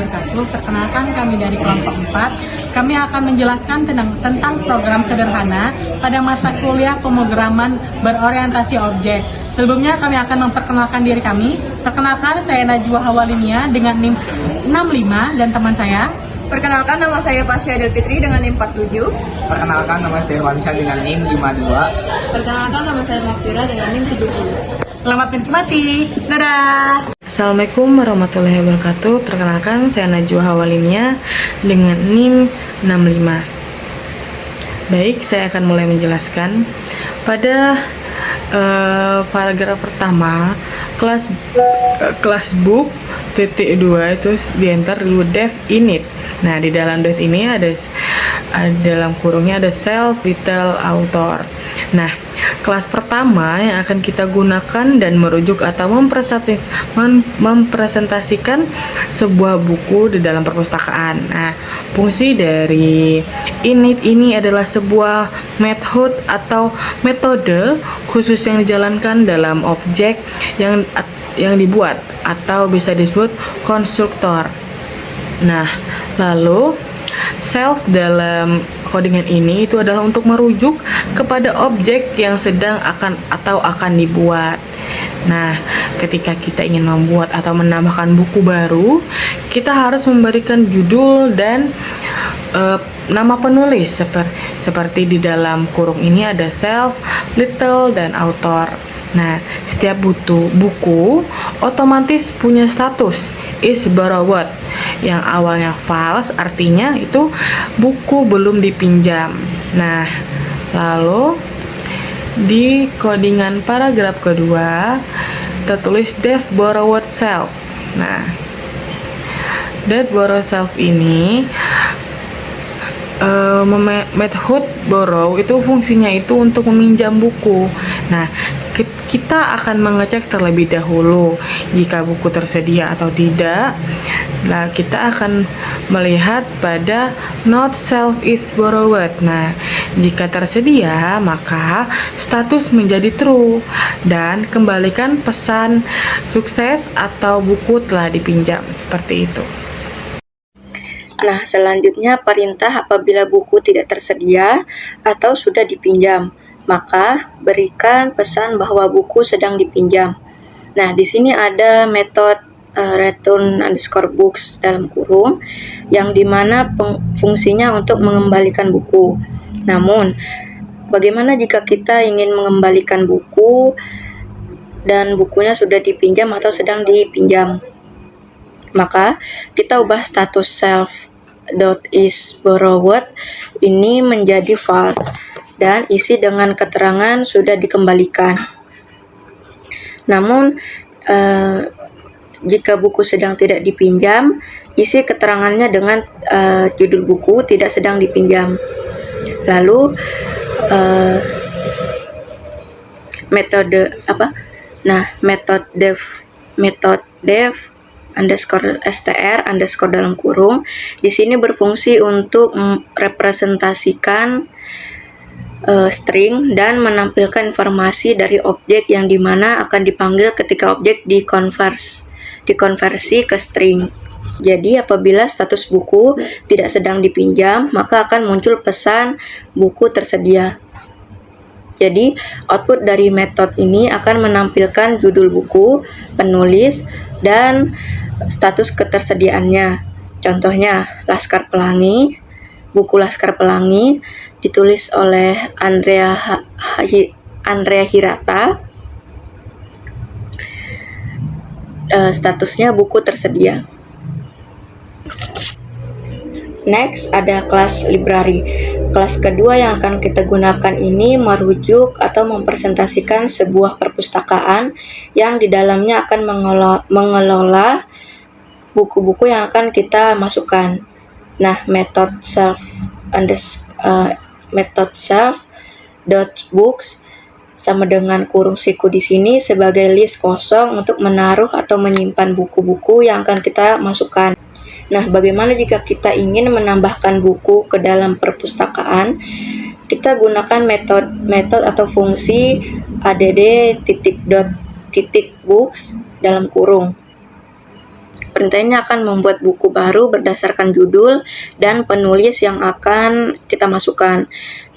wabarakatuh. Perkenalkan kami dari kelompok 4. Kami akan menjelaskan tentang program sederhana pada mata kuliah pemrograman berorientasi objek. Sebelumnya kami akan memperkenalkan diri kami. Perkenalkan, saya Najwa Hawalinia dengan NIM 65 dan teman saya. Perkenalkan, nama saya Pasha Delfitri dengan NIM 47. Perkenalkan, nama saya Irwansyah dengan NIM 52. Perkenalkan, nama saya Mafira dengan NIM 70. Selamat menikmati. Dadah. Assalamualaikum warahmatullahi wabarakatuh. Perkenalkan, saya Najwa Hawalinia dengan NIM 65. Baik, saya akan mulai menjelaskan. Pada paragraf pertama, kelas book titik 2 itu di enter dulu def init. Nah, di dalam def ini ada dalam kurungnya ada self detail author. Nah, kelas pertama yang akan kita gunakan dan merujuk atau mempresentasikan sebuah buku di dalam perpustakaan. Nah, fungsi dari init ini adalah sebuah metode khusus yang dijalankan dalam objek yang dibuat atau bisa disebut konstruktor. Nah, lalu self dalam codingan ini itu adalah untuk merujuk kepada objek yang sedang akan dibuat. Nah, ketika kita ingin membuat atau menambahkan buku baru, kita harus memberikan judul dan nama penulis seperti di dalam kurung ini ada self, title, dan author. Nah, setiap buku otomatis punya status is borrowed yang awalnya false, artinya itu buku belum dipinjam. Nah, lalu di codingan paragraf kedua tertulis that borrowed self. Nah, that borrowed self ini method borrow itu fungsinya itu untuk meminjam buku. Nah, kita akan mengecek terlebih dahulu jika buku tersedia atau tidak. Nah, kita akan melihat pada not self is borrowed. Nah, jika tersedia maka status menjadi true dan kembalikan pesan sukses atau buku telah dipinjam, seperti itu. Nah, selanjutnya perintah apabila buku tidak tersedia atau sudah dipinjam, maka berikan pesan bahwa buku sedang dipinjam. Nah, di sini ada metode return_books dalam kurung yang dimana fungsinya untuk mengembalikan buku. Namun, bagaimana jika kita ingin mengembalikan buku dan bukunya sudah dipinjam atau sedang dipinjam? Maka kita ubah status self.is borrowed ini menjadi false dan isi dengan keterangan sudah dikembalikan. Namun jika buku sedang tidak dipinjam, isi keterangannya dengan judul buku tidak sedang dipinjam. Lalu metode def underscore str underscore dalam kurung di sini berfungsi untuk merepresentasikan string dan menampilkan informasi dari objek yang dimana akan dipanggil ketika objek dikonversi ke string. Jadi apabila status buku tidak sedang dipinjam, maka akan muncul pesan buku tersedia. Jadi output dari metode ini akan menampilkan judul buku, penulis, dan status ketersediaannya. Contohnya Laskar Pelangi, buku Laskar Pelangi ditulis oleh Andrea Hirata. Statusnya buku tersedia. Next ada kelas library. Kelas kedua yang akan kita gunakan ini merujuk atau mempresentasikan sebuah perpustakaan yang di dalamnya akan mengelola buku-buku yang akan kita masukkan. Nah, method self.books sama dengan kurung siku di sini sebagai list kosong untuk menaruh atau menyimpan buku-buku yang akan kita masukkan. Nah, bagaimana jika kita ingin menambahkan buku ke dalam perpustakaan? Kita gunakan metode atau fungsi add_books dalam kurung. Perintah ini akan membuat buku baru berdasarkan judul dan penulis yang akan kita masukkan.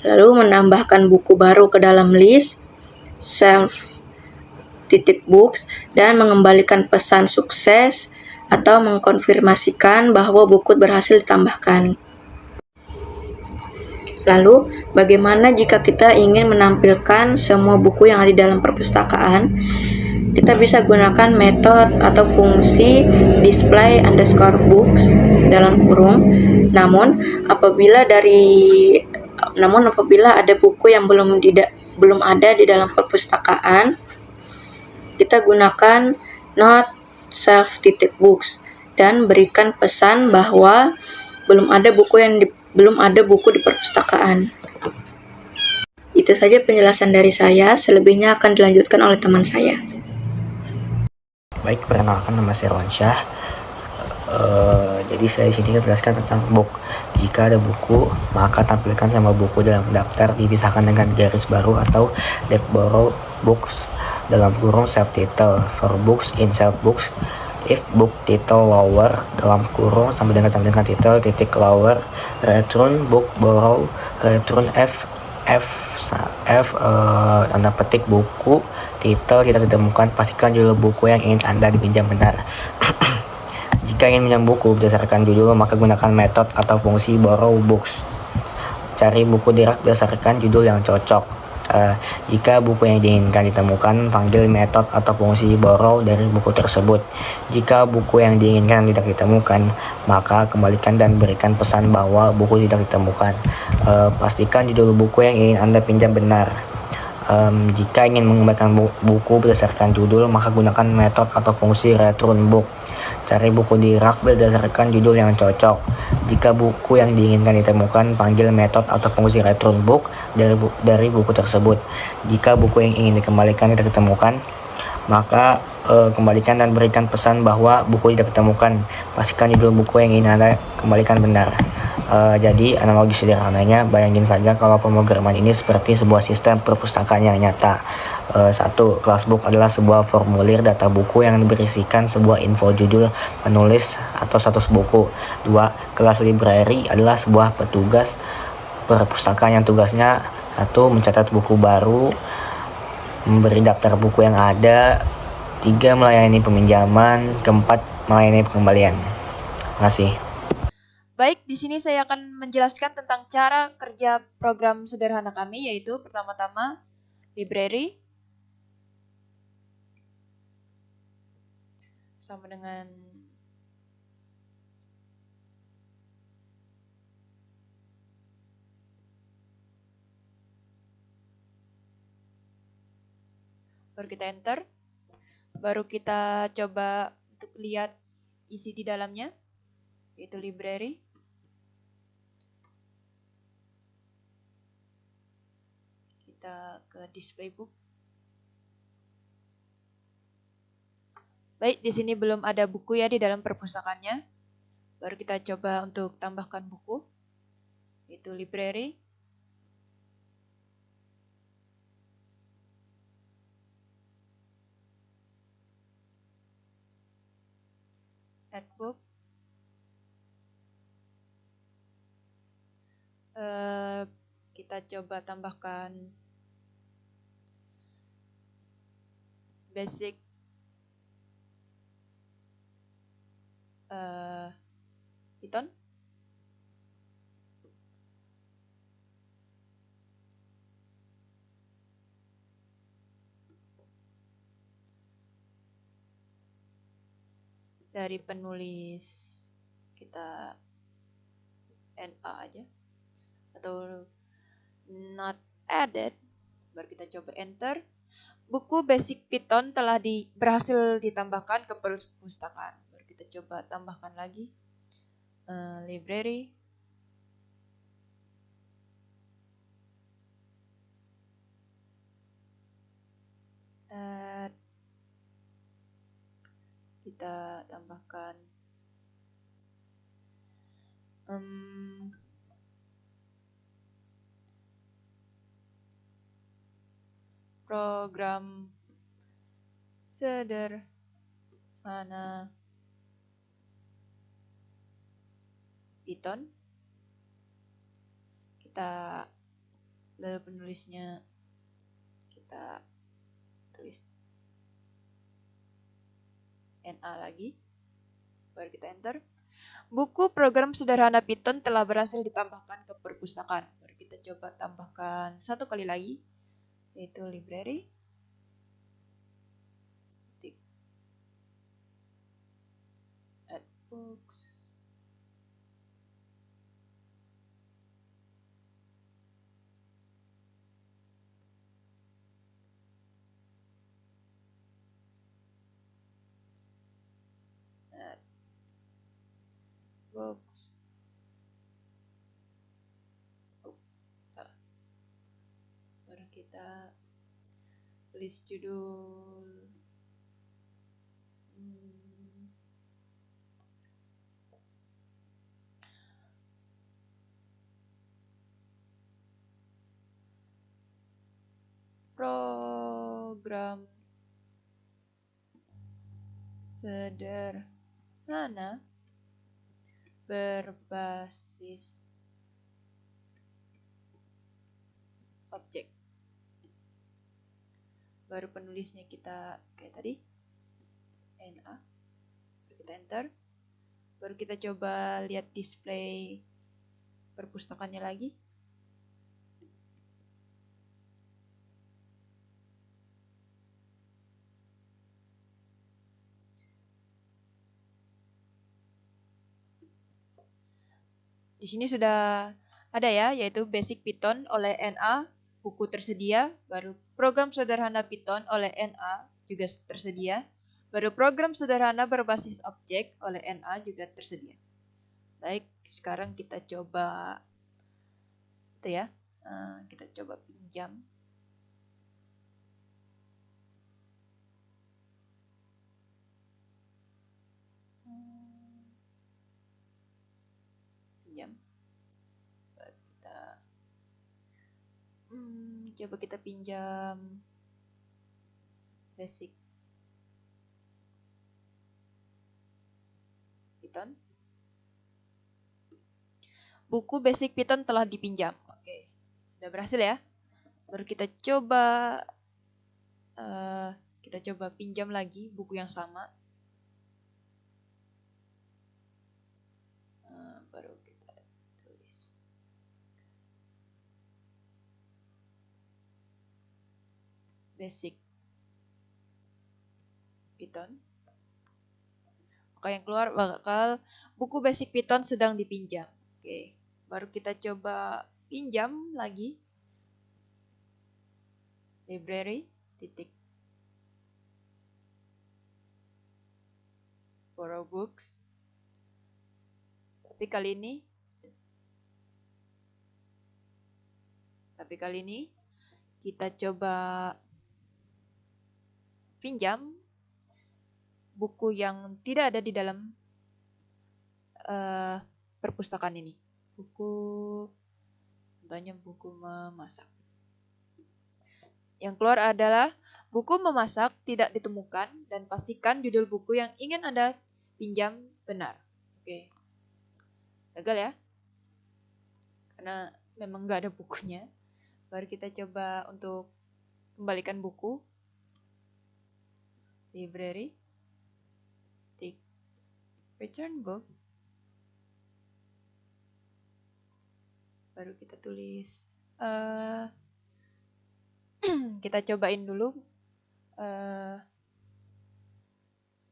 Lalu menambahkan buku baru ke dalam list self books dan mengembalikan pesan sukses atau mengkonfirmasikan bahwa buku berhasil ditambahkan. Lalu, bagaimana jika kita ingin menampilkan semua buku yang ada di dalam perpustakaan? Kita bisa gunakan metode atau fungsi display underscore books dalam kurung. Namun apabila ada buku yang belum ada di dalam perpustakaan, kita gunakan not self books dan berikan pesan bahwa belum ada buku di perpustakaan. Itu saja penjelasan dari saya, selebihnya akan dilanjutkan oleh teman saya. Baik, perkenalkan nama saya Irwansyah. Jadi saya di sini menjelaskan tentang book. Jika ada buku, maka tampilkan sama buku dalam daftar dipisahkan dengan garis baru atau dep borrow books dalam kurung self title for books in self books. If book title lower dalam kurung sama dengan title titik lower return book borrow return f tanda petik buku title tidak ditemukan, pastikan judul buku yang ingin Anda dipinjam benar. Jika ingin pinjam buku berdasarkan judul, maka gunakan metode atau fungsi borrow books. Cari buku di rak berdasarkan judul yang cocok. Jika buku yang diinginkan ditemukan, panggil metode atau fungsi borrow dari buku tersebut. Jika buku yang diinginkan tidak ditemukan, maka kembalikan dan berikan pesan bahwa buku tidak ditemukan. Pastikan judul buku yang ingin Anda pinjam benar. Jika ingin mengembalikan buku berdasarkan judul, maka gunakan metode atau fungsi return book. Cari buku di rak berdasarkan judul yang cocok. Jika buku yang diinginkan ditemukan, panggil metode atau fungsi return book dari buku tersebut. Jika buku yang ingin dikembalikan tidak ditemukan, maka kembalikan dan berikan pesan bahwa buku tidak ditemukan. Pastikan judul buku yang ingin Anda kembalikan benar. Jadi analogi sederhananya, bayangin saja kalau pemrograman ini seperti sebuah sistem perpustakaan yang nyata. 1. Classbook adalah sebuah formulir data buku yang berisikan sebuah info judul, penulis, atau status buku. 2. Kelas library adalah sebuah petugas perpustakaan yang tugasnya 1. Mencatat buku baru, memberi daftar buku yang ada, 3. Melayani peminjaman, 4. Melayani pengembalian. Terima kasih. Baik, di sini saya akan menjelaskan tentang cara kerja program sederhana kami, yaitu pertama-tama library sama dengan baru kita enter, baru kita coba untuk lihat isi di dalamnya, yaitu library. Kita ke display book. Baik, di sini belum ada buku ya di dalam perpustakaannya. Baru kita coba untuk tambahkan buku, yaitu library. Add book. Kita coba tambahkan basic Python. Dari penulis kita NA aja atau not added, baru kita coba enter. Buku basic Python telah berhasil ditambahkan ke perpustakaan. Baru kita coba tambahkan lagi library. Kita tambahkan program sederhana Python. Kita lalu penulisnya kita tulis NA lagi, baru kita enter. Buku program sederhana Python telah berhasil ditambahkan ke perpustakaan. Baru kita coba tambahkan satu kali lagi, yaitu library. Add books. Box. Oh, salah. Baru kita tulis judul. Program sederhana berbasis objek. Baru penulisnya kita kayak tadi, NA. Baru kita enter. Baru kita coba lihat display perpustakaannya lagi. Di sini sudah ada ya, yaitu Basic Python oleh NA, buku tersedia, baru program sederhana Python oleh NA juga tersedia, baru program sederhana berbasis objek oleh NA juga tersedia. Baik, sekarang kita coba itu ya, kita coba pinjam. Baru kita coba kita pinjam Basic Python. Buku Basic Python telah dipinjam. Oke, sudah berhasil ya. Baru kita coba pinjam lagi buku yang sama. Baru kita tulis Basic Python. Maka yang keluar bakal buku Basic Python sedang dipinjam. Oke, baru kita coba pinjam lagi. Library titik borrow books. Tapi kali ini kita coba pinjam buku yang tidak ada di dalam perpustakaan ini. Contohnya buku memasak. Yang keluar adalah buku memasak tidak ditemukan dan pastikan judul buku yang ingin Anda pinjam benar. Oke. Gagal ya. Karena memang nggak ada bukunya. Baru kita coba untuk kembalikan buku. Library. Tick. Return book. Baru kita tulis. Kita cobain dulu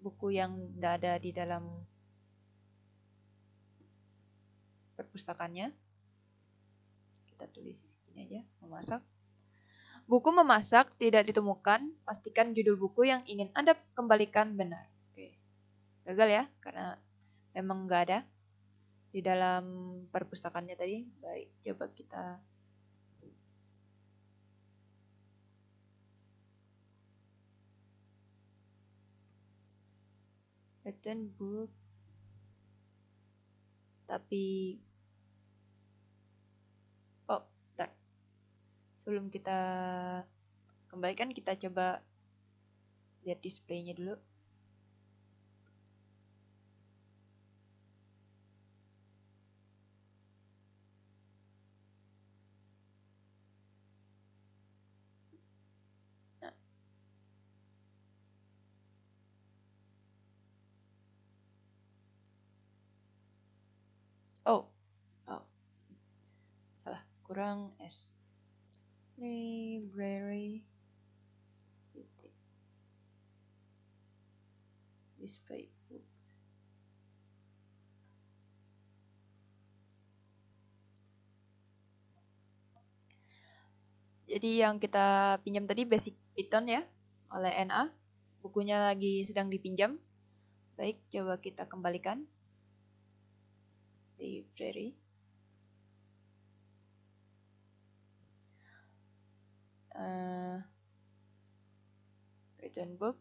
buku yang tidak ada di dalam perpustakaannya. Kita tulis gini aja, memasak. Buku memasak tidak ditemukan, pastikan judul buku yang ingin Anda kembalikan benar. Oke. Gagal ya, karena memang nggak ada di dalam perpustakaannya tadi. Baik, coba kita return book. Tapi bentar. Sebelum kita kembalikan, kita coba lihat displaynya dulu. Oh, salah, kurang S. Library titik display books. Jadi yang kita pinjam tadi basic Python ya oleh NA. Bukunya lagi sedang dipinjam. Baik, coba kita kembalikan. Library. Return book.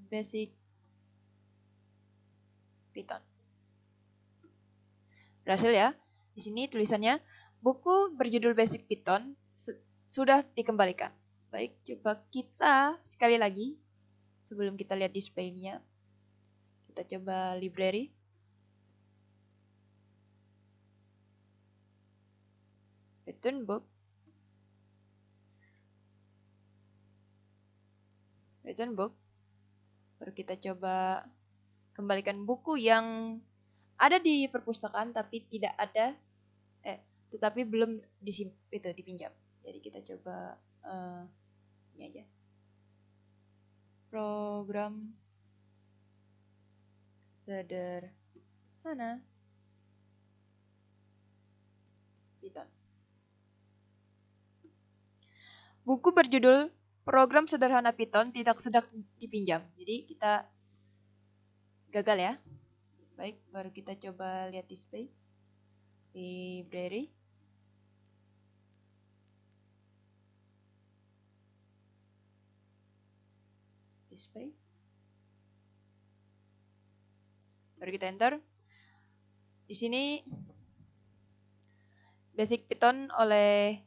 Basic Python. Berhasil ya. Di sini tulisannya buku berjudul Basic Python sudah dikembalikan. Baik, coba kita sekali lagi sebelum kita lihat displaynya. Kita coba library. Return book. Return book. Baru kita coba kembalikan buku yang ada di perpustakaan tapi tidak ada tetapi belum dipinjam. Jadi kita coba ini aja. Program sederhana Python. Buku berjudul Program Sederhana Python tidak sedang dipinjam. Jadi kita gagal ya. Baik, baru kita coba lihat display. Library. Display. Baru kita enter. Di sini Basic Python oleh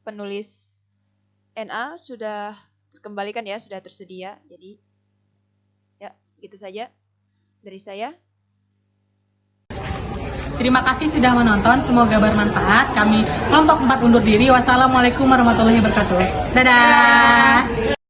penulis NA sudah terkembalikan ya, sudah tersedia. Jadi ya, gitu saja dari saya. Terima kasih sudah menonton, semoga bermanfaat. Kami kelompok 4 undur diri. Wassalamualaikum warahmatullahi wabarakatuh. Dadah.